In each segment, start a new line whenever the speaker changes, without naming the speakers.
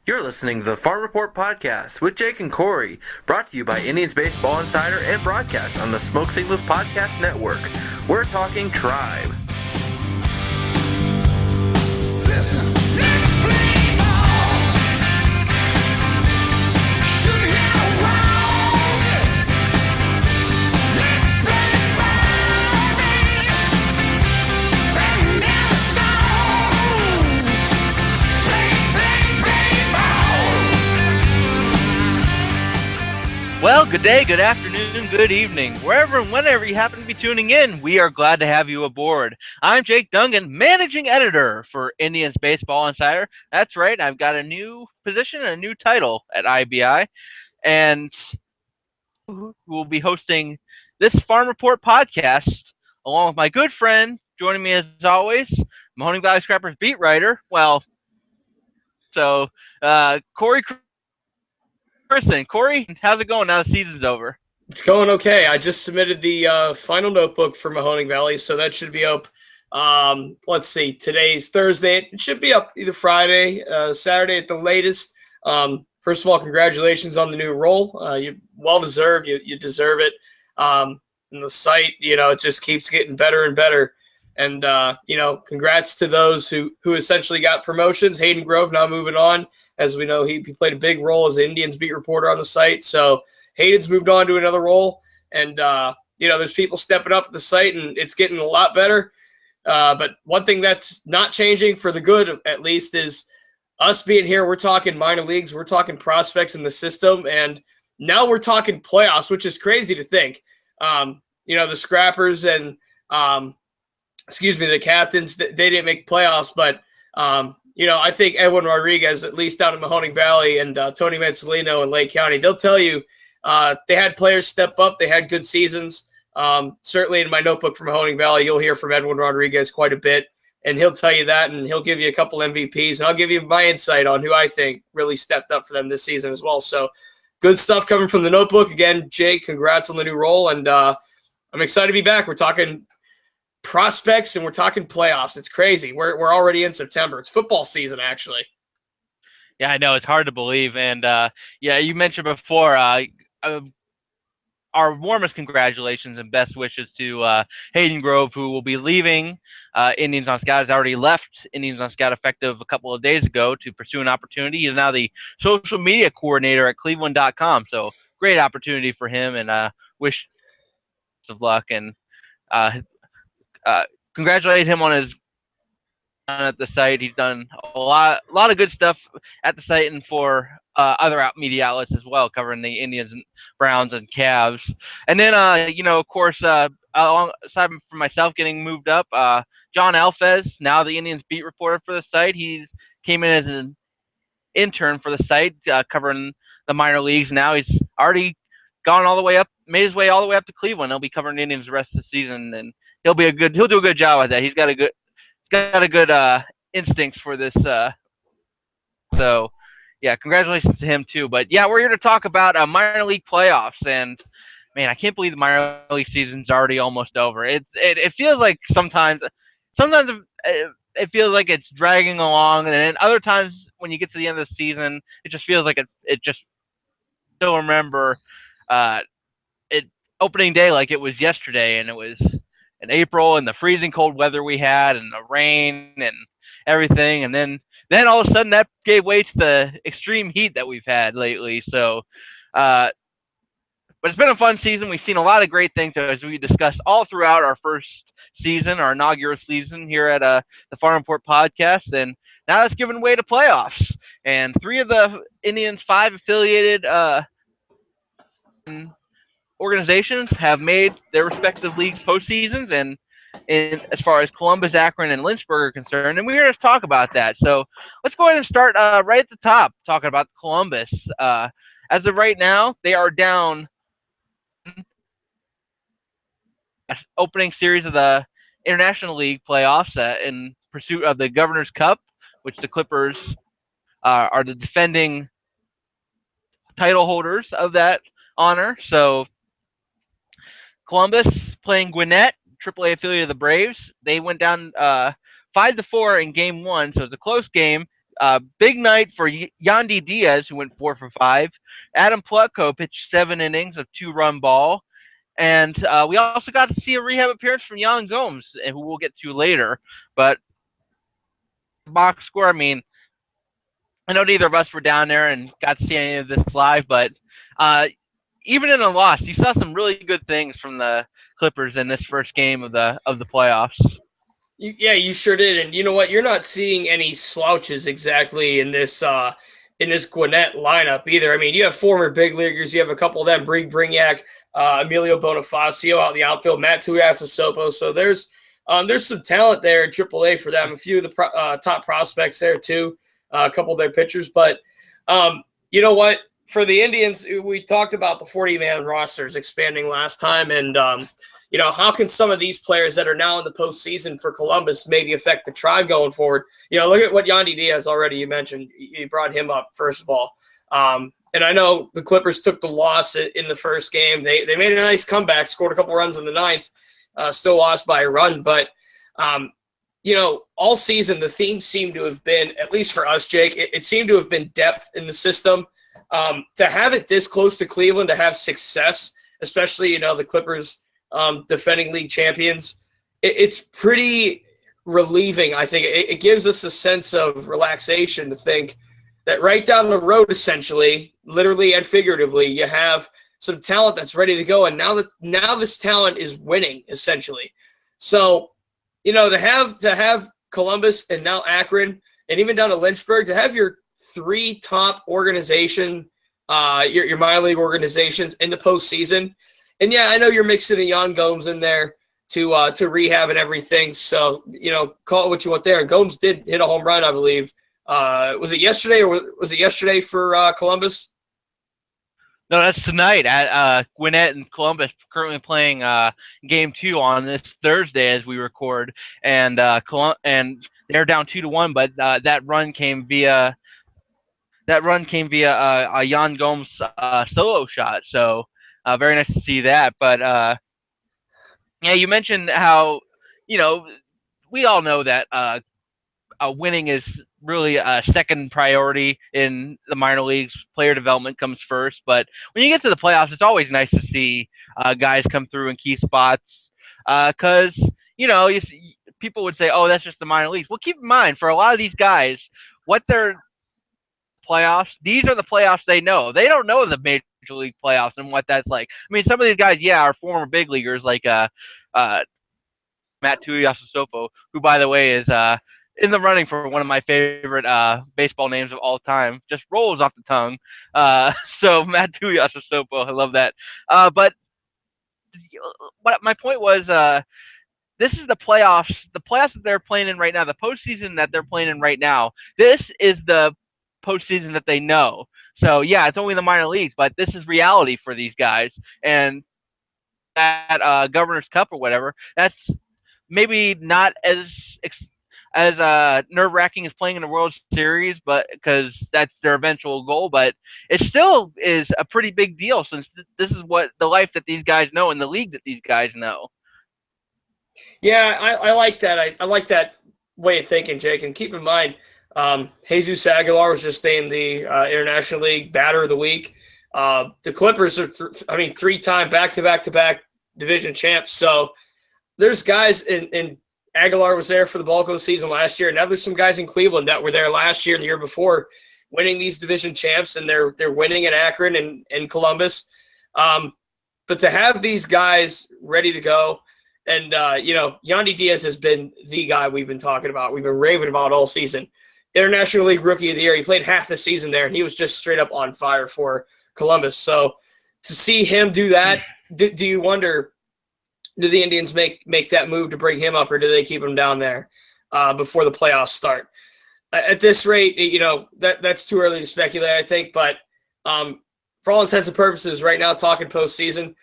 You're listening to the Farm Report Podcast with Jake and Corey, brought to you by Indians Baseball Insider and broadcast on the Smoke Signals Podcast Network. We're talking Tribe.
Listen, let's play ball. Shoot it around. Let's play ball, baby. Bang down the stones. Play ball.
Well, good day, good afternoon, good evening. Wherever and whenever you happen to be tuning in, we are glad to have you aboard. I'm Jake Dungan, managing editor for Indians Baseball Insider. That's right, I've got a new position and a new title at IBI, and we'll be hosting this Farm Report podcast along with my good friend, joining me as always, Mahoning Valley Scrappers beat writer. Corey Carson. Corey, how's it going now the season's over?
It's going okay. I just submitted the final notebook for Mahoning Valley, so that should be up. Let's see. Today's Thursday. It should be up either Friday, Saturday at the latest. First of all, congratulations on the new role. You well deserved. You deserve it. And the site, it just keeps getting better and better. And congrats to those who essentially got promotions. Hayden Grove now moving on. As we know, he played a big role as the Indians beat reporter on the site. So Hayden's moved on to another role. And, there's people stepping up at the site, and it's getting a lot better. But one thing that's not changing for the good, at least, is us being here. We're talking minor leagues. We're talking prospects in the system. And now we're talking playoffs, which is crazy to think. The Scrappers and, the captains, they didn't make playoffs. But, I think Edwin Rodriguez, at least down in Mahoning Valley, and Tony Mansolino in Lake County, they'll tell you they had players step up. They had good seasons. Certainly in my notebook from Mahoning Valley, you'll hear from Edwin Rodriguez quite a bit, and he'll tell you that, and he'll give you a couple MVPs, and I'll give you my insight on who I think really stepped up for them this season as well. So good stuff coming from the notebook. Again, Jake, congrats on the new role, and I'm excited to be back. We're talking prospects and we're talking playoffs. It's crazy. We're already in September. It's football season, actually.
Yeah, I know. It's hard to believe. And, you mentioned before, our warmest congratulations and best wishes to Hayden Grove, who will be leaving Indians on Scout. Has already left Indians on Scout effective a couple of days ago to pursue an opportunity. He is now the social media coordinator at Cleveland.com. So great opportunity for him, and wish of luck, and congratulate him on his at the site. He's done a lot of good stuff at the site and for other media outlets as well, covering the Indians and Browns and Cavs. And then, of course, alongside from myself getting moved up, John Alfez, now the Indians beat reporter for the site. He came in as an intern for the site, covering the minor leagues. Now he's already gone all the way up, made his way all the way up to Cleveland. He'll be covering the Indians the rest of the season, and he'll do a good job with that. He's got a good instincts for this. So yeah, congratulations to him too. But yeah, we're here to talk about minor league playoffs, and man, I can't believe the minor league season's already almost over. It feels like sometimes it feels like it's dragging along, and then other times when you get to the end of the season, it just feels like it just still remember it opening day like it was yesterday, and it was in April, and the freezing cold weather we had, and the rain and everything, and then all of a sudden that gave way to the extreme heat that we've had lately. So, but it's been a fun season. We've seen a lot of great things as we discussed all throughout our first season, our inaugural season here at the Farm Report Podcast, and now it's giving way to playoffs. And 3 of the Indians' 5 affiliated organizations have made their respective leagues postseasons, and as far as Columbus, Akron, and Lynchburg are concerned, and we're here to talk about that. So let's go ahead and start right at the top, talking about Columbus. As of right now, they are down opening series of the International League playoffs in pursuit of the Governor's Cup, which the Clippers are the defending title holders of that honor. So Columbus playing Gwinnett, AAA affiliate of the Braves. They went down 5-4 in game 1, so it's a close game. Big night for Yandy Diaz, who went 4 for 5. Adam Plutko pitched 7 innings of 2-run ball. And we also got to see a rehab appearance from Yan Gomes, who we'll get to later. But box score, I mean, I know neither of us were down there and got to see any of this live, but even in a loss, you saw some really good things from the Clippers in this first game of the playoffs.
Yeah, you sure did. And you know what? You're not seeing any slouches exactly in this Gwinnett lineup either. I mean, you have former big leaguers. You have a couple of them, Brig Brignac, Emilio Bonifacio out in the outfield, Matt Tuiasosopo. So there's some talent there in AAA for them. A few of the top prospects there too, a couple of their pitchers. But you know what? For the Indians, we talked about the 40-man rosters expanding last time, and you know, how can some of these players that are now in the postseason for Columbus maybe affect the Tribe going forward? You know, look at what Yandy Diaz already you mentioned. You brought him up, first of all. And I know the Clippers took the loss in the first game. They made a nice comeback, scored a couple runs in the ninth, still lost by a run. But, you know, all season the theme seemed to have been, at least for us, Jake, it seemed to have been depth in the system. To have it this close to Cleveland, to have success, especially, you know, the Clippers – defending league champions, it's pretty relieving. I think it gives us a sense of relaxation to think that right down the road, essentially, literally and figuratively, you have some talent that's ready to go, and now this talent is winning, essentially. So, you know, to have Columbus and now Akron and even down to Lynchburg, to have your 3 top organization, your minor league organizations in the postseason. And yeah, I know you're mixing a Yan Gomes in there to rehab and everything. So, you know, call it what you want there. And Gomes did hit a home run, I believe. Was it yesterday for Columbus?
No, that's tonight at Gwinnett and Columbus, currently playing game 2 on this Thursday as we record. And they're down 2-1, but that run came via a Yan Gomes solo shot. So. Very nice to see that. But, yeah, you mentioned how, you know, we all know that winning is really a second priority in the minor leagues. Player development comes first. But when you get to the playoffs, it's always nice to see guys come through in key spots because, you know, people would say, oh, that's just the minor leagues. Well, keep in mind, for a lot of these guys, what they're playoffs, these are the playoffs they know. They don't know the major league playoffs and what that's like. I mean, some of these guys, yeah, are former big leaguers like Matt Tuiasosopo, who, by the way, is in the running for one of my favorite baseball names of all time. Just rolls off the tongue. So Matt Tuiasosopo, I love that. But what my point was, this is the playoffs. The playoffs that they're playing in right now, the postseason that they're playing in right now. This is the postseason that they know. So yeah, it's only the minor leagues, but this is reality for these guys. And that Governor's Cup or whatever, that's maybe not as nerve-wracking as playing in the World Series, but because that's their eventual goal. But it still is a pretty big deal since this is what the life that these guys know and the league that these guys know.
Yeah, I like that. I like that way of thinking, Jake. And keep in mind, Jesus Aguilar was just named the International League Batter of the Week. The Clippers are, 3-time back-to-back division champs. So there's guys in Aguilar was there for the bulk of the season last year. Now there's some guys in Cleveland that were there last year and the year before winning these division champs, and they're winning in Akron and Columbus. But to have these guys ready to go, and, Yandy Diaz has been the guy we've been talking about. We've been raving about all season. International League Rookie of the Year. He played half the season there, and he was just straight up on fire for Columbus. So to see him do that, do you wonder, do the Indians make that move to bring him up, or do they keep him down there before the playoffs start? At this rate, that's too early to speculate, I think. But for all intents and purposes, right now, talking postseason,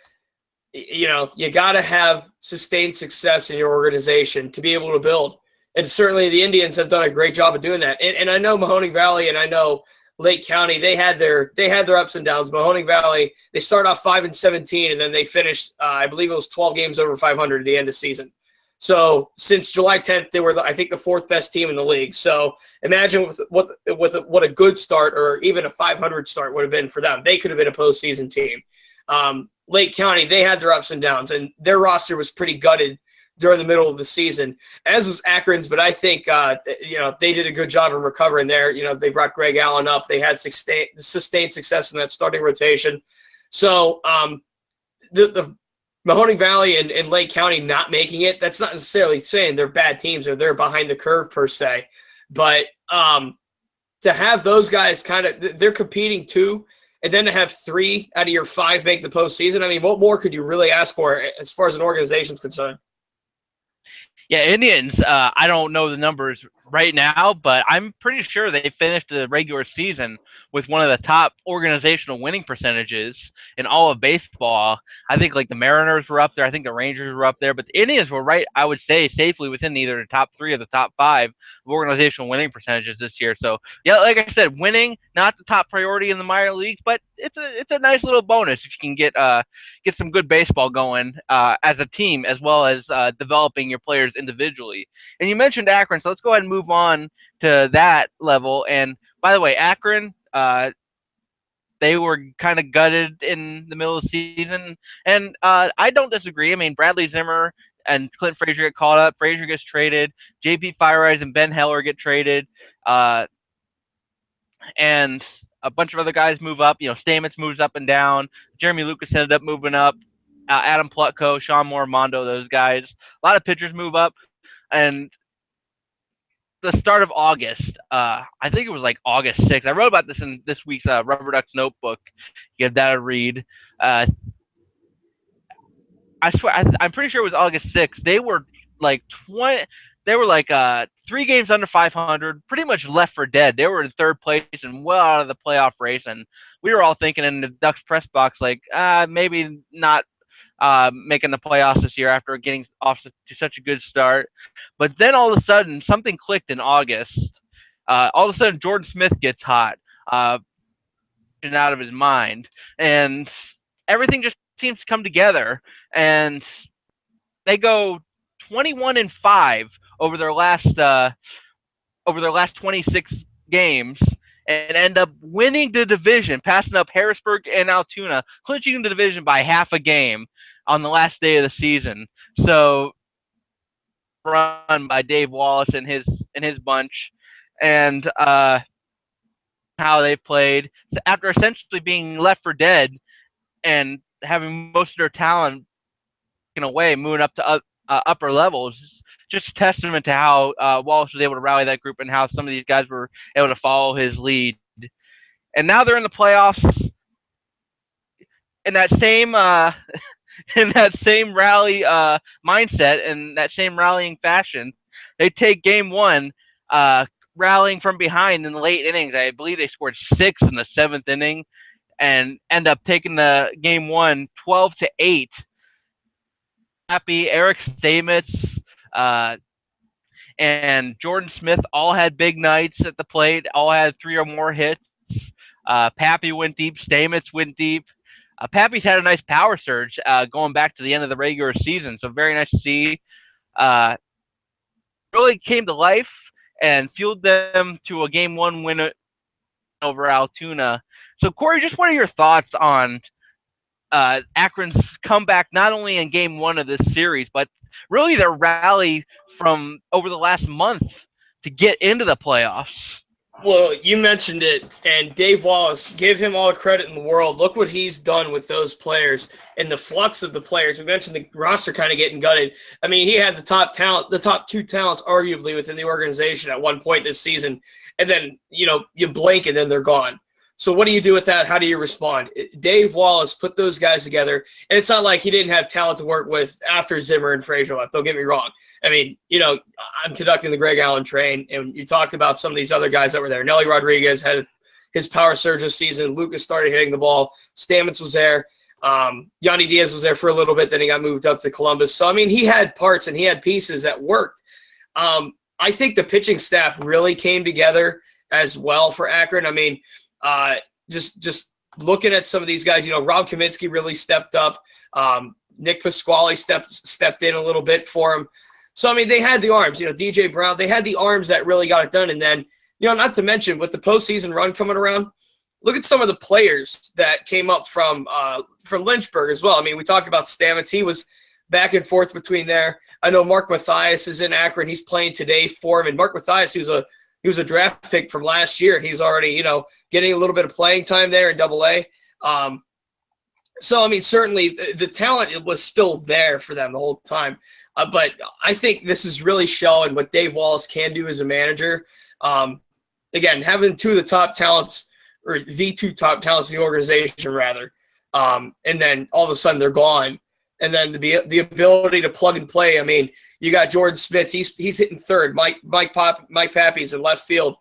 you got to have sustained success in your organization to be able to build. And certainly the Indians have done a great job of doing that. And I know Mahoning Valley and I know Lake County, they had their ups and downs. Mahoning Valley, they start off 5-17, and then they finished, I believe it was 12 games over 500 at the end of the season. So since July 10th, they were, I think, the fourth best team in the league. So imagine what a good start or even a 500 start would have been for them. They could have been a postseason team. Lake County, they had their ups and downs, and their roster was pretty gutted during the middle of the season, as was Akron's. But I think they did a good job of recovering there. They brought Greg Allen up. They had sustained success in that starting rotation. So the Mahoning Valley and Lake County not making it, that's not necessarily saying they're bad teams or they're behind the curve per se. But to have those guys they're competing too, and then to have 3 out of your 5 make the postseason, I mean, what more could you really ask for as far as an organization's concerned?
Yeah, Indians, I don't know the numbers right now, but I'm pretty sure they finished the regular season with one of the top organizational winning percentages in all of baseball. I think like the Mariners were up there. I think the Rangers were up there, but the Indians were right, I would say, safely within either the top 3 or the top 5 of organizational winning percentages this year. So yeah, like I said, winning, not the top priority in the minor leagues, but it's a nice little bonus if you can get some good baseball going as a team, as well as developing your players individually. And you mentioned Akron, so let's go ahead and move on to that level. And by the way, Akron, they were kind of gutted in the middle of the season, and I don't disagree. I mean, Bradley Zimmer and Clint Frazier get called up. Frazier gets traded. JP Fireeyes and Ben Heller get traded, and a bunch of other guys move up. Stamets moves up and down. Jeremy Lucas ended up moving up. Adam Plutko, Sean Morimondo, those guys. A lot of pitchers move up. And the start of August, I think it was like August 6th. I wrote about this in this week's Rubber Ducks Notebook. Give that a read. I swear, I'm pretty sure it was August 6th. They were like 3 games under 500, pretty much left for dead. They were in 3rd place and well out of the playoff race. And we were all thinking in the Ducks press box, like, maybe not making the playoffs this year after getting off to such a good start. But then all of a sudden, something clicked in August. All of a sudden, Jordan Smith gets hot, out of his mind. And everything just seems to come together. And they go 21-5 over their last 26 games and end up winning the division, passing up Harrisburg and Altoona, clinching the division by half a game on the last day of the season. So run by Dave Wallace and his bunch, and how they played after essentially being left for dead and having most of their talent taken away, moving up to upper levels. Just a testament to how Wallace was able to rally that group and how some of these guys were able to follow his lead. And now they're in the playoffs in that same rally mindset and that same rallying fashion. They take game 1, rallying from behind in the late innings. I believe they scored 6 in the 7th inning and end up taking the game 1 12-8. Happy Eric Stamets and Jordan Smith all had big nights at the plate, all had 3 or more hits. Pappy went deep, Stamets went deep. Pappy's had a nice power surge going back to the end of the regular season, so very nice to see. Really came to life and fueled them to a game 1 win over Altoona. So, Corey, just what are your thoughts on Akron's comeback, not only in game 1 of this series, but really their rally from over the last month to get into the playoffs?
Well, you mentioned it, and Dave Wallace, give him all the credit in the world. Look what he's done with those players and the flux of the players. We mentioned the roster kind of getting gutted. I mean, he had the top 2 talents arguably within the organization at one point this season, and then, you blink and then they're gone. So what do you do with that? How do you respond? Dave Wallace put those guys together, and it's not like he didn't have talent to work with after Zimmer and Frazier left. Don't get me wrong. I mean, I'm conducting the Greg Allen train, and you talked about some of these other guys that were there. Nelly Rodriguez had his power surge this season. Lucas started hitting the ball. Stamets was there. Yandy Diaz was there for a little bit. Then he got moved up to Columbus. So, I mean, he had parts and he had pieces that worked. I think the pitching staff really came together as well for Akron. I mean, just looking at some of these guys, Rob Kaminsky really stepped up. Nick Pasquale stepped in a little bit for him. So, I mean, they had the arms, DJ Brown, they had the arms that really got it done. And then, not to mention with the postseason run coming around, look at some of the players that came up from Lynchburg as well. I mean, we talked about Stamets. He was back and forth between there. I know Mark Mathias is in Akron. He's playing today for him. And Mark Mathias, he was a draft pick from last year, and he's already, getting a little bit of playing time there in Double-A. So, I mean, certainly the talent was still there for them the whole time. But I think this is really showing what Dave Wallace can do as a manager. Again, having two of the top talents, or the two top talents in the organization, rather, and then all of a sudden they're gone. And then the ability to plug and play. I mean, you got Jordan Smith. He's hitting third. Mike Pappy's in left field.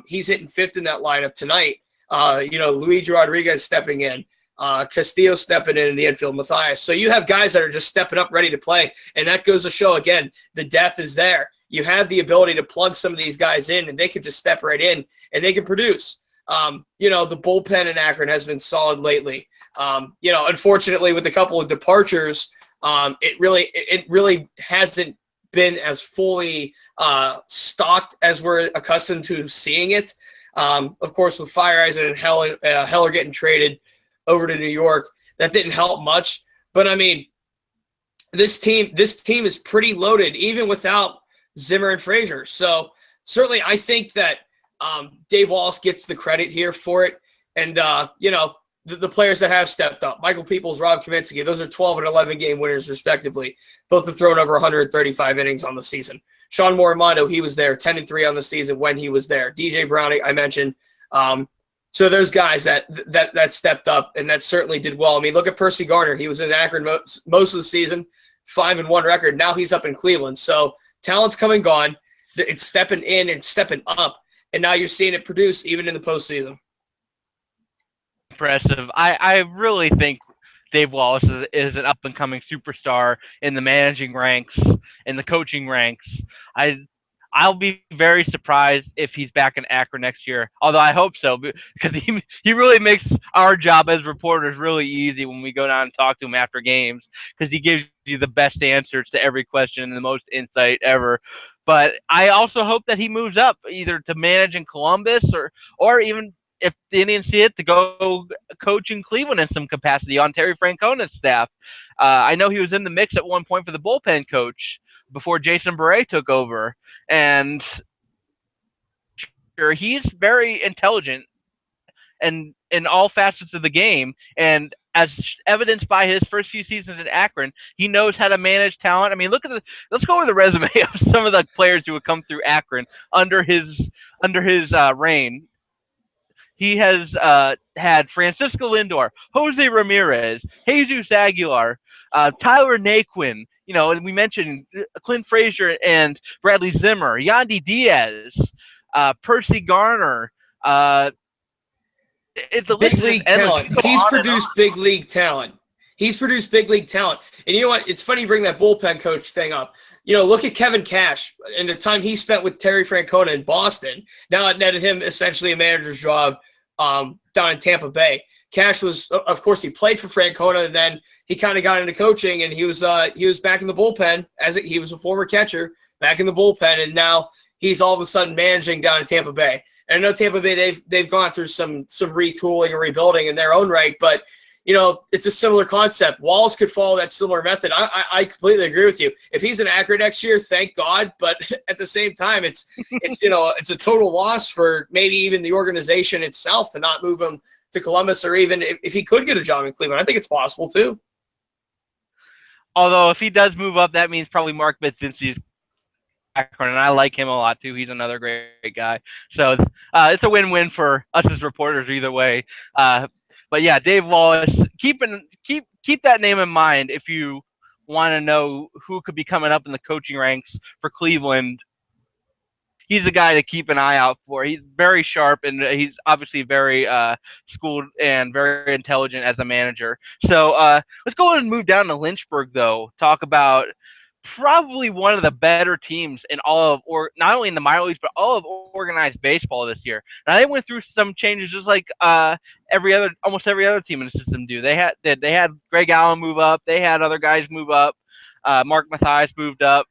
He's hitting fifth in that lineup tonight. Luigi Rodriguez stepping in. Castillo stepping in the infield, Mathias. So you have guys that are just stepping up, ready to play. And that goes to show, again, the depth is there. You have the ability to plug some of these guys in, and they can just step right in, and they can produce. The bullpen in Akron has been solid lately. Unfortunately, with a couple of departures, it really hasn't been as fully stocked as we're accustomed to seeing it. Of course, with Fireisen and Heller getting traded over to New York, that didn't help much. But I mean, this team is pretty loaded, even without Zimmer and Frazier. So certainly, I think that Dave Wallace gets the credit here for it. And, the players that have stepped up, Michael Peoples, Rob Kaminsky, those are 12 and 11 game winners, respectively. Both have thrown over 135 innings on the season. Sean Morimondo, he was there, 10-3 on the season when he was there. DJ Brown, I mentioned. So there's guys that stepped up, and that certainly did well. I mean, look at Percy Garner. He was in Akron most of the season, 5-1 record. Now he's up in Cleveland. So talent's come and gone. It's stepping in and stepping up. And now you're seeing it produce even in the postseason.
Impressive. I really think Dave Wallace is an up-and-coming superstar in the managing ranks, in the coaching ranks. I'll be very surprised if he's back in Akron next year, although I hope so, because he really makes our job as reporters really easy when we go down and talk to him after games, because he gives you the best answers to every question and the most insight ever. But I also hope that he moves up either to manage in Columbus or even, if the Indians see it, to go coach in Cleveland in some capacity on Terry Francona's staff. I know he was in the mix at one point for the bullpen coach before Jason Beret took over. And sure, he's very intelligent and in all facets of the game. And as evidenced by his first few seasons in Akron, he knows how to manage talent. I mean, let's go over the resume of some of the players who have come through Akron under his reign. He has had Francisco Lindor, Jose Ramirez, Jesus Aguilar, Tyler Naquin, and we mentioned Clint Frazier and Bradley Zimmer, Yandy Diaz, Percy Garner. It's a
big league talent. He's produced big league talent. He's produced big league talent. And you know what? It's funny you bring that bullpen coach thing up. Look at Kevin Cash and the time he spent with Terry Francona in Boston. Now it netted him essentially a manager's job down in Tampa Bay. Cash was, of course, he played for Francona, and then he kind of got into coaching, and he was back in the bullpen he was a former catcher, back in the bullpen, and now he's all of a sudden managing down in Tampa Bay. And I know Tampa Bay, they've gone through some retooling and rebuilding in their own right, but it's a similar concept. Wallace could follow that similar method. I completely agree with you. If he's in Akron next year, thank God. But at the same time, it's it's a total loss for maybe even the organization itself to not move him to Columbus, or even if he could get a job in Cleveland. I think it's possible too.
Although if he does move up, that means probably Mark Bitzinski's Akron, and I like him a lot too. He's another great guy. So it's a win-win for us as reporters either way. But yeah, Dave Wallace, keep that name in mind if you want to know who could be coming up in the coaching ranks for Cleveland. He's a guy to keep an eye out for. He's very sharp, and he's obviously very schooled and very intelligent as a manager. So let's go ahead and move down to Lynchburg, though. Talk about probably one of the better teams in all of, or not only in the minor leagues, but all of organized baseball this year. Now they went through some changes, just like almost every other team in the system do. They had Greg Allen move up. They had other guys move up. Mark Mathias moved up.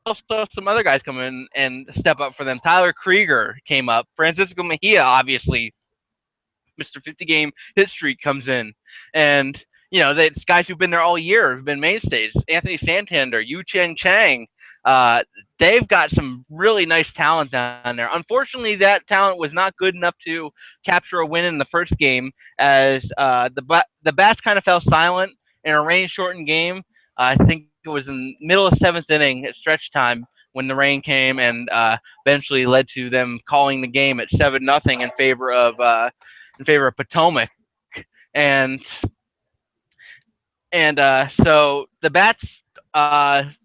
also some other guys come in and step up for them. Tyler Krieger came up. Francisco Mejia, obviously, Mr. 50 game hit streak comes in. And, it's guys who've been there all year, who've been mainstays. Anthony Santander, Yu Chang. They've got some really nice talent down there. Unfortunately, that talent was not good enough to capture a win in the first game, as the bats kind of fell silent in a rain-shortened game. I think it was in the middle of seventh inning at stretch time when the rain came and eventually led to them calling the game at 7-0 in favor of Potomac. And so the bats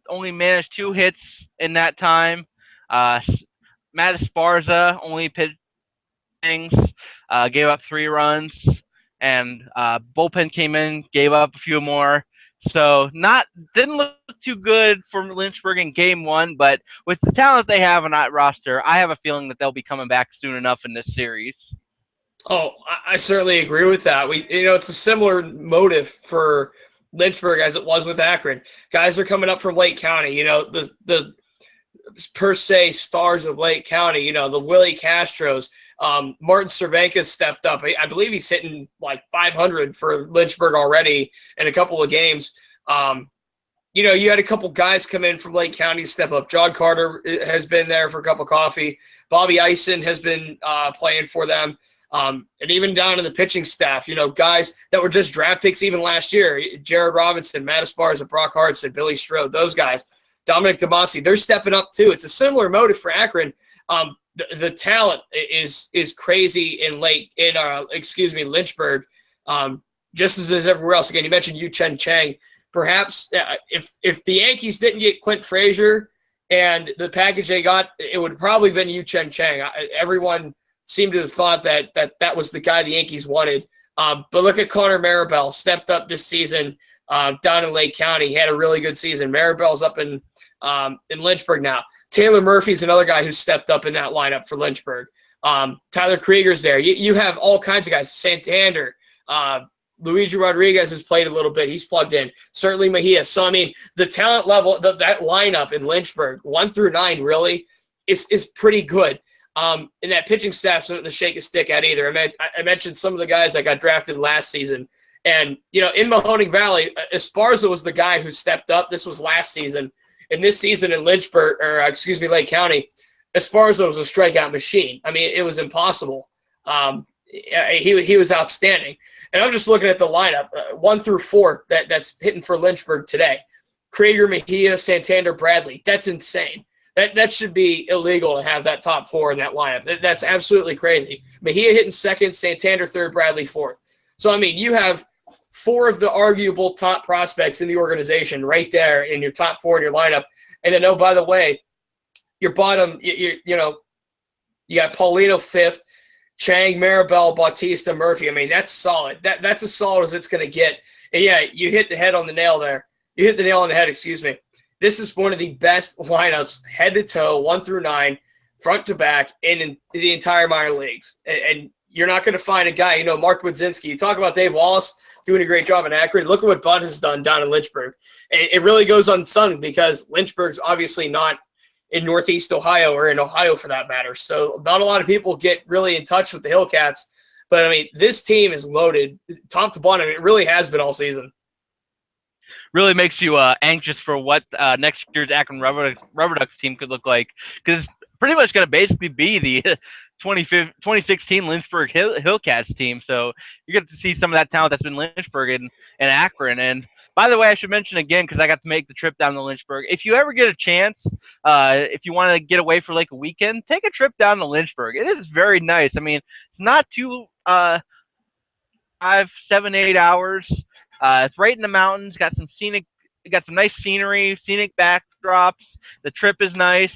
only managed 2 hits in that time. Matt Esparza only pitched innings, gave up 3 runs, and bullpen came in, gave up a few more. So didn't look too good for Lynchburg in game 1, but with the talent they have on that roster, I have a feeling that they'll be coming back soon enough in this series.
Oh, I certainly agree with that. It's a similar motive for Lynchburg as it was with Akron. Guys are coming up from Lake County. The per se stars of Lake County. The Willie Castros. Martin Cervenka stepped up. I believe he's hitting like 500 for Lynchburg already in a couple of games. You had a couple guys come in from Lake County to step up. John Carter has been there for a cup of coffee. Bobby Eisen has been playing for them. And even down in the pitching staff, guys that were just draft picks even last year, Jared Robinson, Matt Esparza, Brock Hartson, Billy Strode, those guys, Dominic DeMasi, they're stepping up too. It's a similar motive for Akron. The talent is crazy in Lynchburg, just as is everywhere else. Again, you mentioned Yu Chang. Perhaps if the Yankees didn't get Clint Frazier and the package they got, it would have probably been Yu Chang. Everyone seemed to have thought that was the guy the Yankees wanted. But look at Connor Maribel, stepped up this season down in Lake County. He had a really good season. Maribel's up in Lynchburg now. Taylor Murphy's another guy who stepped up in that lineup for Lynchburg. Tyler Krieger's there. You have all kinds of guys. Santander, Luigi Rodriguez has played a little bit. He's plugged in. Certainly Mejia. So, the talent level, that lineup in Lynchburg, 1 through 9, really is pretty good. And that pitching staff's not to shake a stick at either. I mentioned some of the guys that got drafted last season. And, in Mahoning Valley, Esparza was the guy who stepped up. This was last season. And this season in Lake County, Esparza was a strikeout machine. It was impossible. He was outstanding. And I'm just looking at the lineup, 1 through 4 that's hitting for Lynchburg today. Krieger, Mejia, Santander, Bradley. That's insane. That should be illegal to have that top 4 in that lineup. That's absolutely crazy. Mejia hitting second, Santander third, Bradley fourth. So, you have 4 of the arguable top prospects in the organization right there in your top 4 in your lineup. And then, oh, by the way, your bottom, you got Paulino fifth, Chang, Maribel, Bautista, Murphy. That's solid. That's as solid as it's going to get. And, yeah, you hit the head on the nail there. You hit the nail on the head, excuse me. This is one of the best lineups, head to toe, 1 through 9, front to back, in the entire minor leagues. And you're not going to find a guy, Mark Budzinski. You talk about Dave Wallace doing a great job in Akron. Look at what Bud has done down in Lynchburg. And it really goes unsung because Lynchburg's obviously not in Northeast Ohio or in Ohio for that matter. So not a lot of people get really in touch with the Hillcats. But, this team is loaded top to bottom. It really has been all season.
Really makes you anxious for what next year's Akron Rubber Ducks team could look like, because it's pretty much going to basically be the 2016 Lynchburg Hillcats team. So you get to see some of that talent that's been Lynchburg and Akron. And by the way, I should mention again, because I got to make the trip down to Lynchburg, if you ever get a chance, if you want to get away for like a weekend, take a trip down to Lynchburg. It is very nice. It's not too 5, 7, 8 hours. It's right in the mountains. Got some nice scenery, scenic backdrops. The trip is nice.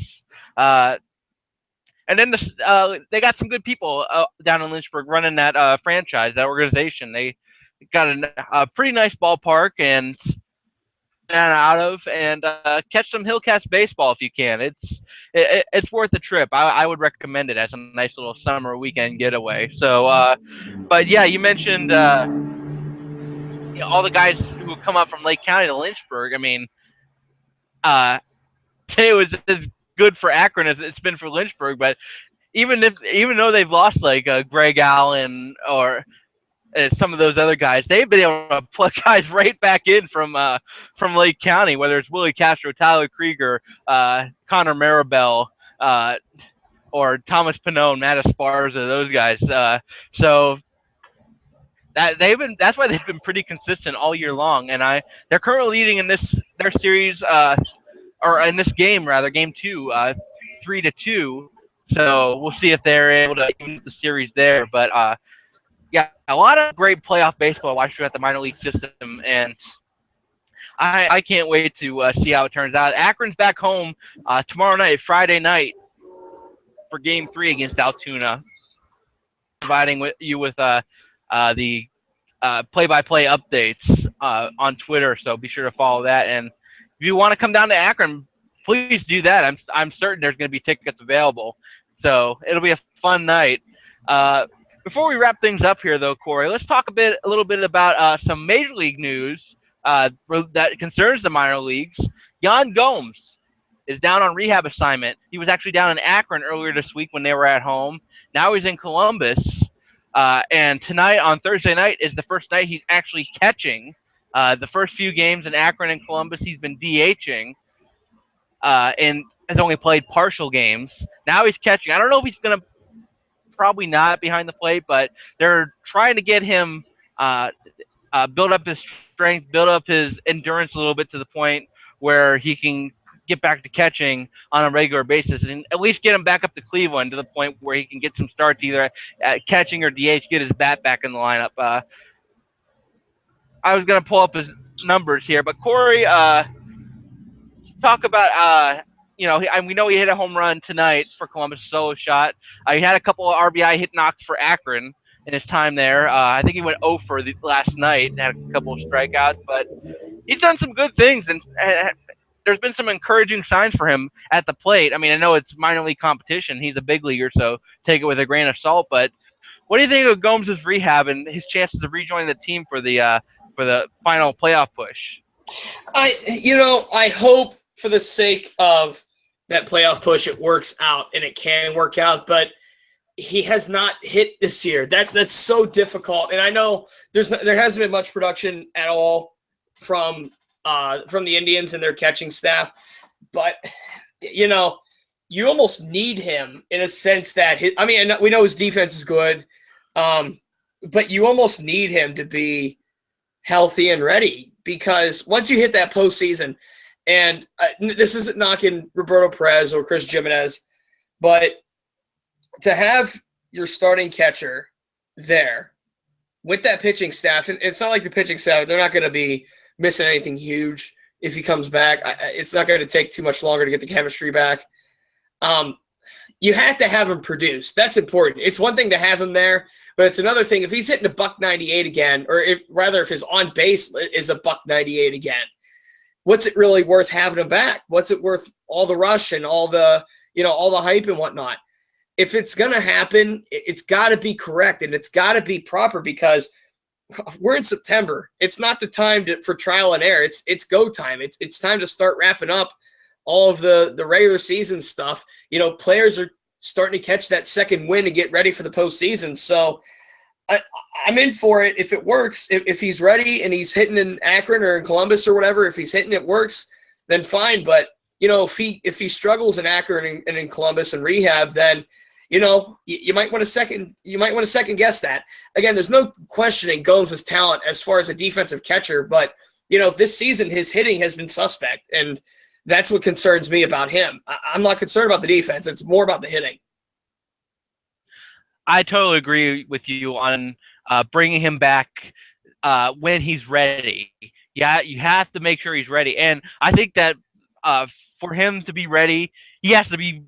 And then they got some good people down in Lynchburg running that franchise, that organization. They got a pretty nice ballpark and out of, and catch some Hillcats baseball if you can. It's worth the trip. I would recommend it as a nice little summer weekend getaway. So, but yeah, you mentioned all the guys who come up from Lake County to Lynchburg. say it was as good for Akron as it's been for Lynchburg, but even though they've lost like Greg Allen or some of those other guys, they've been able to plug guys right back in from Lake County, whether it's Willie Castro, Tyler Krieger, Connor Maribel, or Thomas Pannone, Matt Esparza, those guys. So that's why they've been pretty consistent all year long. And they're currently leading in their series, or in this game rather, game 2, 3-2. So we'll see if they're able to keep the series there. But yeah, a lot of great playoff baseball watching at the minor league system, and I can't wait to see how it turns out. Akron's back home tomorrow night, Friday night, for Game 3 against Altoona, providing you with the play-by-play updates on Twitter. So be sure to follow that. And if you want to come down to Akron, please do that. I'm certain there's going to be tickets available. So it'll be a fun night. Before we wrap things up here, though, Corey, let's talk a little bit about some major league news that concerns the minor leagues. Yan Gomes is down on rehab assignment. He was actually down in Akron earlier this week when they were at home. Now he's in Columbus. And tonight, on Thursday night, is the first night he's actually catching. The first few games in Akron and Columbus, he's been DHing and has only played partial games. Now he's catching. I don't know if he's going to, probably not behind the plate, but they're trying to get him build up his strength, build up his endurance a little bit to the point where he can get back to catching on a regular basis and at least get him back up to Cleveland to the point where he can get some starts either at catching or DH, get his bat back in the lineup. I was going to pull up his numbers here, but Corey, talk about we know he hit a home run tonight for Columbus, solo shot. He had a couple of RBI hit knocks for Akron in his time there. I think he went 0 for the last night and had a couple of strikeouts, but he's done some good things, and there's been some encouraging signs for him at the plate. I mean, I know it's minor league competition. He's a big leaguer, so take it with a grain of salt. But what do you think of Gomes' rehab and his chances of rejoining the team for the final playoff push?
I hope for the sake of that playoff push, it works out, and it can work out, but he has not hit this year. That's so difficult. And I know there hasn't been much production at all from the Indians and their catching staff, but you almost need him in a sense that we know his defense is good, but you almost need him to be healthy and ready, because once you hit that postseason, and this isn't knocking Roberto Perez or Chris Jimenez, but to have your starting catcher there with that pitching staff, and it's not like the pitching staff, they're not going to be missing anything huge if he comes back. It's not going to take too much longer to get the chemistry back. You have to have him produce. That's important. It's one thing to have him there, but it's another thing if he's hitting a $198 again, or if his on base is a $198 again. What's it really worth having him back? What's it worth all the rush and all the hype and whatnot? If it's going to happen, it's got to be correct and it's got to be proper, because we're in September. It's not the time for trial and error. It's go time. It's time to start wrapping up all of the regular season stuff. Players are starting to catch that second wind and get ready for the postseason. So I'm in for it if it works. If he's ready and he's hitting in Akron or in Columbus or whatever, if he's hitting it works, then fine. But if he struggles in Akron and in Columbus and rehab, then you might want to second guess that. Again, there's no questioning Gomes' talent as far as a defensive catcher, but this season his hitting has been suspect, and that's what concerns me about him. I'm not concerned about the defense; it's more about the hitting.
I totally agree with you on bringing him back when he's ready. Yeah, you have to make sure he's ready. And I think that for him to be ready, he has to be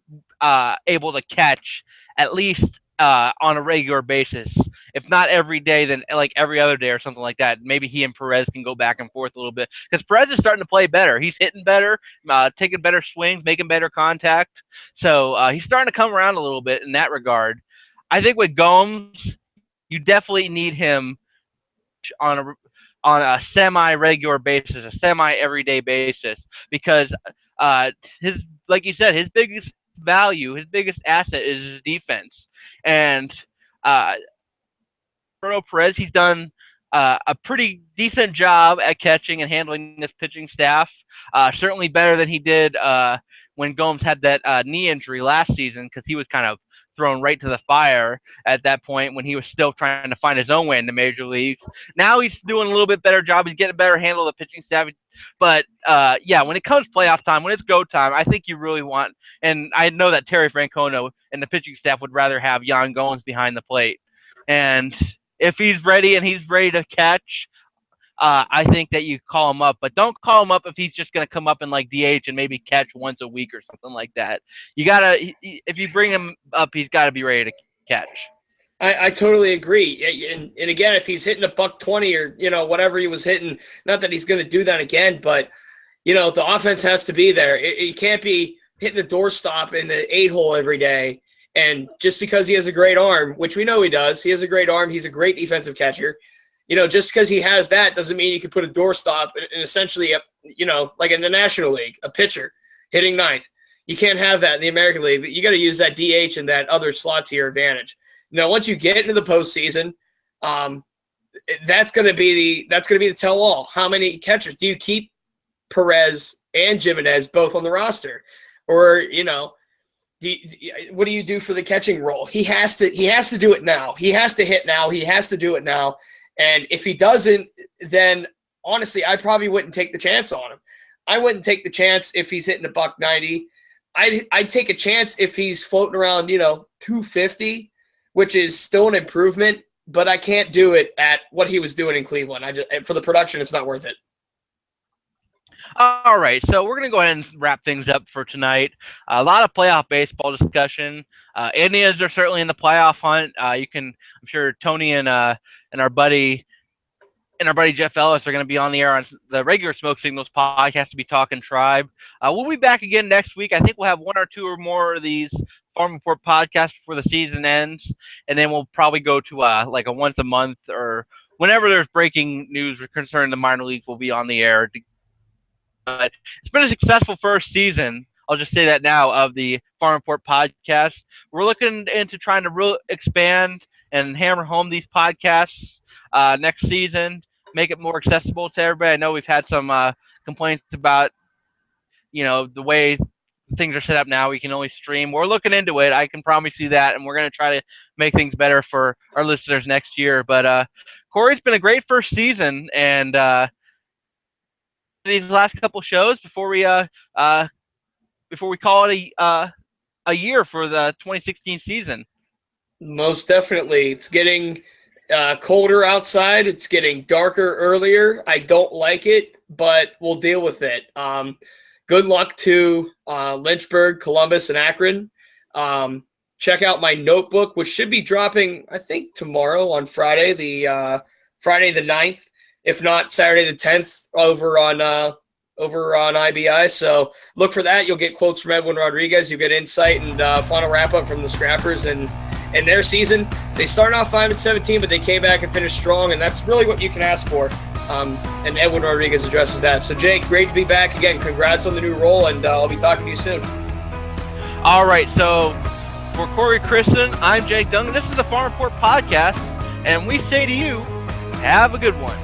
able to catch at least on a regular basis. If not every day, then like every other day or something like that. Maybe he and Perez can go back and forth a little bit, because Perez is starting to play better. He's hitting better, taking better swings, making better contact. So he's starting to come around a little bit in that regard. I think with Gomes, you definitely need him on a semi-regular basis, a semi-everyday basis, because his, like you said, his biggest value, his biggest asset is his defense. And Bruno Perez, he's done a pretty decent job at catching and handling this pitching staff. Certainly better than he did when Gomes had that knee injury last season, because he was kind of thrown right to the fire at that point when he was still trying to find his own way in the major leagues. Now he's doing a little bit better job. He's getting a better handle of the pitching staff. But, when it comes playoff time, when it's go time, I think you really want – and I know that Terry Francona and the pitching staff would rather have Yan Gomes behind the plate. And if he's ready and he's ready to catch, I think that you call him up. But don't call him up if he's just going to come up and like DH and maybe catch once a week or something like that. You got to – if you bring him up, he's got to be ready to catch.
I totally agree. And again, if he's hitting $120 or, whatever he was hitting, not that he's going to do that again, but, the offense has to be there. You can't be hitting the doorstop in the 8-hole every day. And just because he has a great arm, which we know he does, he has a great arm, he's a great defensive catcher. Just because he has that doesn't mean you can put a doorstop and essentially, like in the National League, a pitcher hitting ninth. You can't have that in the American League. You got to use that DH and that other slot to your advantage. Now, once you get into the postseason, that's going to be the tell-all. How many catchers do you keep Perez and Jimenez both on the roster, or what do you do for the catching role? He has to do it now. He has to hit now. He has to do it now. And if he doesn't, then honestly, I probably wouldn't take the chance on him. I wouldn't take the chance if he's hitting $190. I'd take a chance if he's floating around 250. Which is still an improvement, but I can't do it at what he was doing in Cleveland. For the production, it's not worth it.
All right, so we're going to go ahead and wrap things up for tonight. A lot of playoff baseball discussion. Indians are certainly in the playoff hunt. I'm sure Tony and our buddy Jeff Ellis are going to be on the air on the regular Smoke Signals podcast to be talking Tribe. We'll be back again next week. I think we'll have one or two or more of these Farm Report podcasts before the season ends, and then we'll probably go to like a once a month or whenever there's breaking news concerning the minor leagues, we'll be on the air. It's been a successful first season. I'll just say that now of the Farm Report podcast. We're looking into trying to expand and hammer home these podcasts next season, make it more accessible to everybody. I know we've had some complaints about, the way things are set up now. We can only stream. We're looking into it. I can promise you that, and we're going to try to make things better for our listeners next year. But Corey, it's been a great first season, and these last couple shows before we call it a year for the 2016 season. Most definitely. It's getting colder outside. It's getting darker earlier. I don't like it, but we'll deal with it. Good luck to Lynchburg, Columbus, and Akron. Check out my notebook, which should be dropping, I think, tomorrow on Friday, the 9th. If not, Saturday the 10th over on IBI. So look for that. You'll get quotes from Edwin Rodriguez. You'll get insight and final wrap-up from the Scrappers and their season. They started off 5-17, but they came back and finished strong, and that's really what you can ask for. And Edwin Rodriguez addresses that. So, Jake, great to be back again. Congrats on the new role, and I'll be talking to you soon. All right, so for Corey Christen, I'm Jake Dunn. This is the Farm Report Podcast, and we say to you, have a good one.